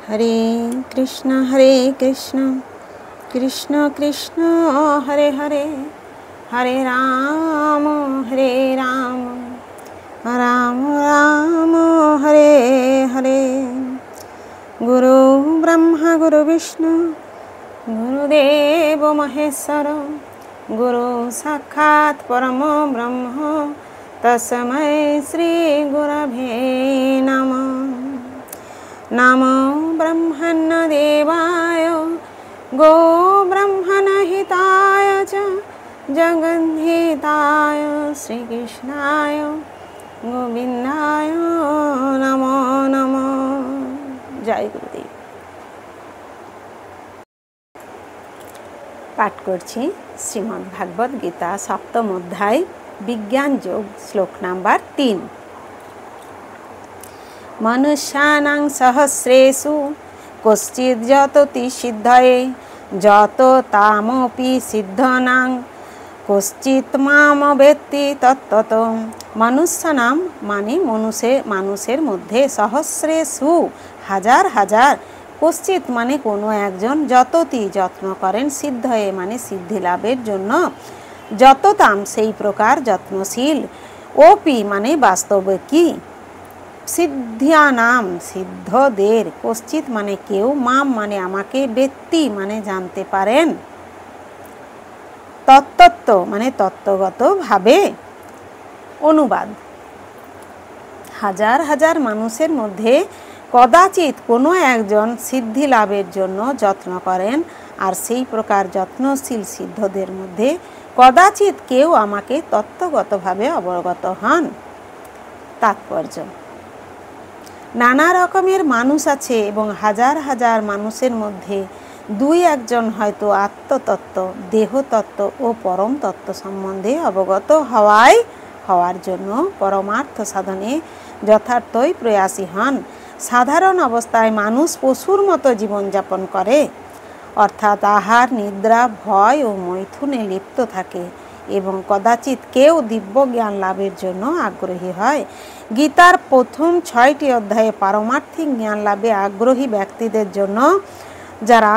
हरे कृष्ण कृष्ण कृष्ण हरे हरे, हरे राम राम राम हरे हरे। गुरु ब्रह्मा गुरु विष्णु गुरुदेव महेश्वर, गुरु साक्षात् परम ब्रह्म तस्मै श्री गुरवे नमः। नमो ब्रह्मण्य देवाय गो ब्रह्मणहिताय च जगद्धिताय श्रीकृष्णाय गोविंदाय नमो नमः। जय गुरुदेव। पाठ करछि श्रीमद् भागवत गीता सप्तम अध्याय विज्ञान योग श्लोक नंबर 3। मनुष्याणां सहस्रेषु कश्चिद् यतति सिद्धये, यतो तामपि सिद्धानां कश्चित् माम वेत्ति तत्ततो। मनुष्य नाम माने মানুষের মধ্যে সহস্রেষু হাজার হাজার, কশ্চিৎ মানে কোনো একজন, যততি যত্ন করেন, সিদ্ধয়ে মানে সিদ্ধি লাভের জন্য, যততাম সেই প্রকার যত্নশীল, ওপি মানে বাস্তবে কি, সিদ্ধিয়ানাম সিদ্ধদের, কশ্চিৎ মানে কেউ, মাম মানে আমাকে, ব্যক্তি মানে জানতে পারেন, তত্ত্ব মানে তত্ত্বগত ভাবে। অনুবাদ: হাজার হাজার মানুষের মধ্যে কদাচিৎ কোনো একজন সিদ্ধি লাভের জন্য যত্ন করেন, আর সেই প্রকার যত্নশীল সিদ্ধদের মধ্যে কদাচিৎ কেউ আমাকে তত্ত্বগতভাবে অবগত হন। তাৎপর্য: নানা রকমের মানুষ আছে এবং হাজার হাজার মানুষের মধ্যে দুই একজন হয়তো আত্মতত্ত্ব, দেহতত্ত্ব ও পরম তত্ত্ব সম্বন্ধে অবগত হওয়ার জন্য পরমার্থ সাধনে যথার্থই প্রয়াসী হন। সাধারণ অবস্থায় মানুষ পশুর মতো জীবনযাপন করে, অর্থাৎ আহার, নিদ্রা, ভয় ও মৈথুনে লিপ্ত থাকে, এবং কদাচিৎ কেউ দিব্য জ্ঞান লাভের জন্য আগ্রহী হয়। গীতার প্রথম 6টি অধ্যায়ে পারমার্থিক জ্ঞান লাভে আগ্রহী ব্যক্তিদের জন্য, যারা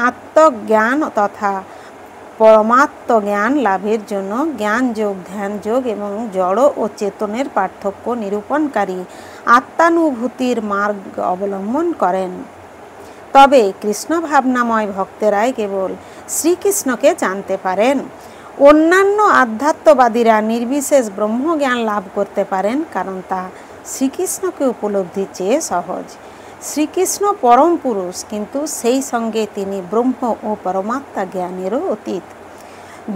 আত্মজ্ঞান তথা পরমাত্ম জ্ঞান লাভের জন্য জ্ঞান যোগ, ধ্যান যোগ এবং জড় ও চেতনের পার্থক্য নিরূপণকারী আত্মানুভূতির মার্গ অবলম্বন করেন। তবে কৃষ্ণ ভাবনাময় ভক্তেরাই কেবল শ্রীকৃষ্ণকে জানতে পারেন। অন্যান্য আধ্যাত্মবাদীরা নির্বিশেষ ব্রহ্মজ্ঞান লাভ করতে পারেন, কারণ তা শ্রীকৃষ্ণকে উপলব্ধির চেয়ে সহজ। শ্রীকৃষ্ণ পরম পুরুষ, কিন্তু সেই সঙ্গে তিনি ব্রহ্ম ও পরমাত্মা জ্ঞানেরও অতীত।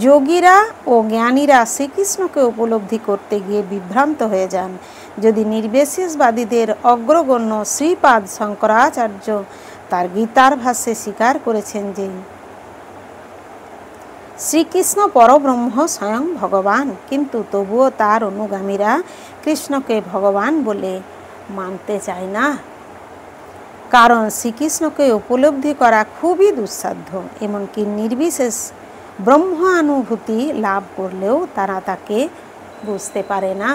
যোগীরা ও জ্ঞানীরা শ্রীকৃষ্ণকে উপলব্ধি করতে গিয়ে বিভ্রান্ত হয়ে যান। যদি নির্বিশেষবাদীদের অগ্রগণ্য শ্রীপাদ শঙ্করাচার্য তার গীতার ভাষ্যে স্বীকার করেছেন যে শ্রীকৃষ্ণ পরব্রহ্ম স্বয়ং ভগবান, কিন্তু তবুও তার অনুগামীরা কৃষ্ণকে ভগবান বলে মানতে চায় না, কারণ শ্রীকৃষ্ণকে উপলব্ধি করা খুবই দুঃসাধ্য। এমনকি নির্বিশেষ ব্রহ্মানুভূতি লাভ করলেও তারা তাকে বুঝতে পারে না।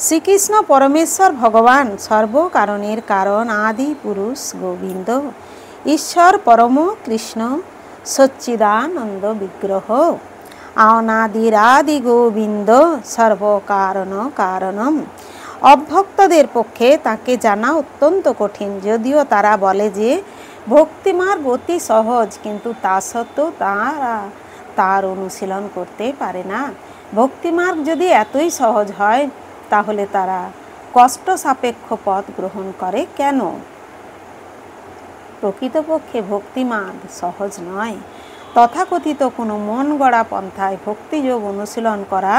শ্রীকৃষ্ণ পরমেশ্বর ভগবান, সর্বকারণের কারণ, আদি পুরুষ গোবিন্দ, ঈশ্বর পরম কৃষ্ণ সচ্চিদানন্দ বিগ্রহ, অনাদিরাদি গোবিন্দ সর্বকারণ কারণম। অভক্তদের পক্ষে তাকে জানা অত্যন্ত কঠিন, যদিও তারা বলে যে ভক্তিমার্গ অতি সহজ, কিন্তু তা সত্ত্বেও তারা তার অনুশীলন করতে পারে না। ভক্তিমার্গ যদি এতই সহজ হয়, তাহলে তারা কষ্ট সাপেক্ষ পথ গ্রহণ করে কেন? প্রকৃতপক্ষে ভক্তিমার্গ সহজ নয়। তথাকথিত কোনো মন গড়া পন্থায় ভক্তিযোগ অনুশীলন করা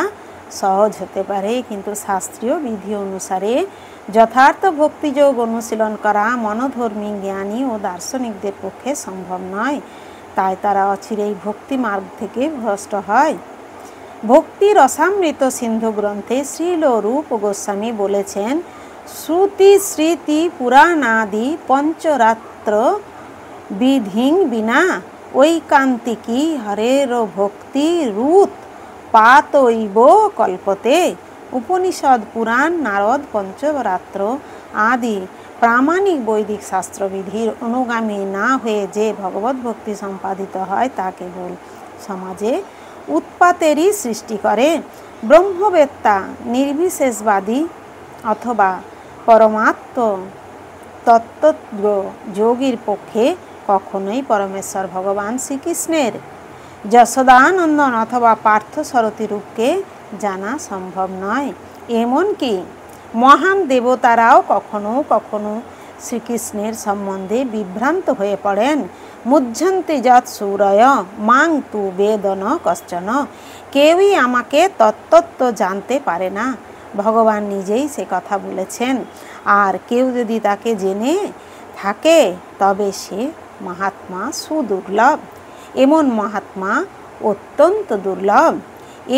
সহজ হতে পারে, কিন্তু শাস্ত্রীয় বিধি অনুসারে যথার্থ ভক্তিযোগ অনুশীলন করা মনোধর্মী, জ্ঞানী ও দার্শনিকদের পক্ষে সম্ভব নয়। তাই তারা অচিরেই ভক্তিমার্গ থেকে ভ্রষ্ট হয়। ভক্তি রসামৃত সিন্ধু গ্রন্থে শ্রীল রূপ গোস্বামী বলেছেন, শ্রুতি স্মৃতি পুরাণাদি পঞ্চরাত্র বিধিং বিনা ঐকান্তিকী হরের ভক্তি রূত পাতৈব কল্পতে। উপনিষদ, পুরাণ, নারদ, পঞ্চরাত্র আদি প্রামাণিক বৈদিক শাস্ত্রবিধির অনুগামী না হয়ে যে ভগবত ভক্তি সম্পাদিত হয় তা কেবল সমাজে উৎপাতেরই সৃষ্টি করে। ব্রহ্মবেত্তা, নির্বিশেষবাদী অথবা পরমাত্ম তত্ত্বজ্ঞ যোগীর পক্ষে কখনোই পরমেশ্বর ভগবান শ্রীকৃষ্ণের যশোদানন্দন অথবা পার্থসারথী রূপকে জানা সম্ভব নয়। এমনকি মহান দেবতারাও কখনো কখনো শ্রীকৃষ্ণের সম্বন্ধে বিভ্রান্ত হয়ে পড়েন। মুহ্যন্তি যৎ সূরয় মাং তু বেদন কশ্চন। কেউই আমাকে তত্ত্ব জানতে পারে না, ভগবান নিজেই সে কথা বলেছেন। আর কেউ যদি তাকে জেনে থাকে তবে সে মহাত্মা সুদুর্লভ। এমন মহাত্মা অত্যন্ত দুর্লভ।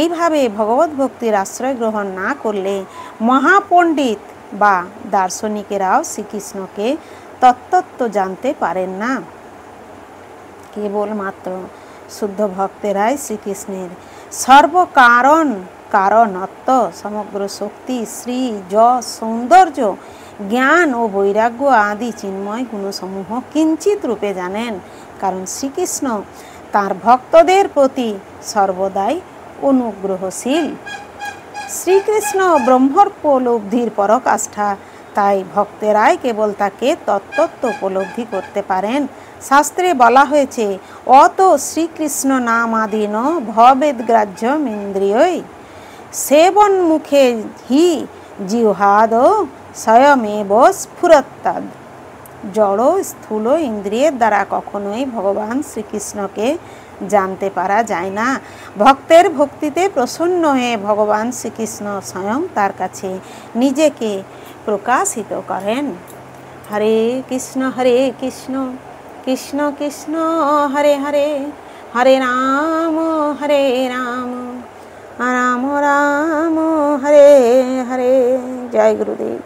এইভাবে ভগবত ভক্তির আশ্রয় গ্রহণ না করলে মহাপণ্ডিত বা দার্শনিকেরাও শ্রীকৃষ্ণকে তত্ত্ব জানতে পারেন না। কেবলমাত্র শুদ্ধ ভক্তেরাই শ্রীকৃষ্ণের কারণত্ব, সমগ্র শক্তি, শ্রী, যশ, সৌন্দর্য, জ্ঞান ও বৈরাগ্য আদি চিন্ময় গুণসমূহ কিঞ্চিত রূপে জানেন। কারণ শ্রীকৃষ্ণ তাঁর ভক্তদের প্রতি সর্বদাই অনুগ্রহশীল। শ্রীকৃষ্ণ ব্রহ্মোপলব্ধির পরাকাষ্ঠা, তাই ভক্তেরাই কেবল তাকে তত্ত্ব উপলব্ধি করতে পারেন। শাস্ত্রে বলা হয়েছে, অত শ্রীকৃষ্ণ নামাদীন ভবেদ্গ্রাহ্যম ইন্দ্রিয়ৈ সেবন মুখে হি জিহ্বাদ স্বয়মেব স্ফুরত্তাদ। জড় স্থূল ইন্দ্রিয়ের দ্বারা কখনোই ভগবান শ্রীকৃষ্ণকে জানতে পারা যায় না। ভক্তের ভক্তিতে প্রসন্ন হয়ে ভগবান শ্রীকৃষ্ণ স্বয়ং তার কাছে নিজেকে প্রকাশিত করেন। হরে কৃষ্ণ কৃষ্ণ কৃষ্ণ হরে হরে, হরে রাম রাম রাম হরে হরে। জয় গুরুদেব।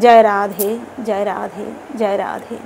জয় রাধে, জয় রাধে, জয় রাধে।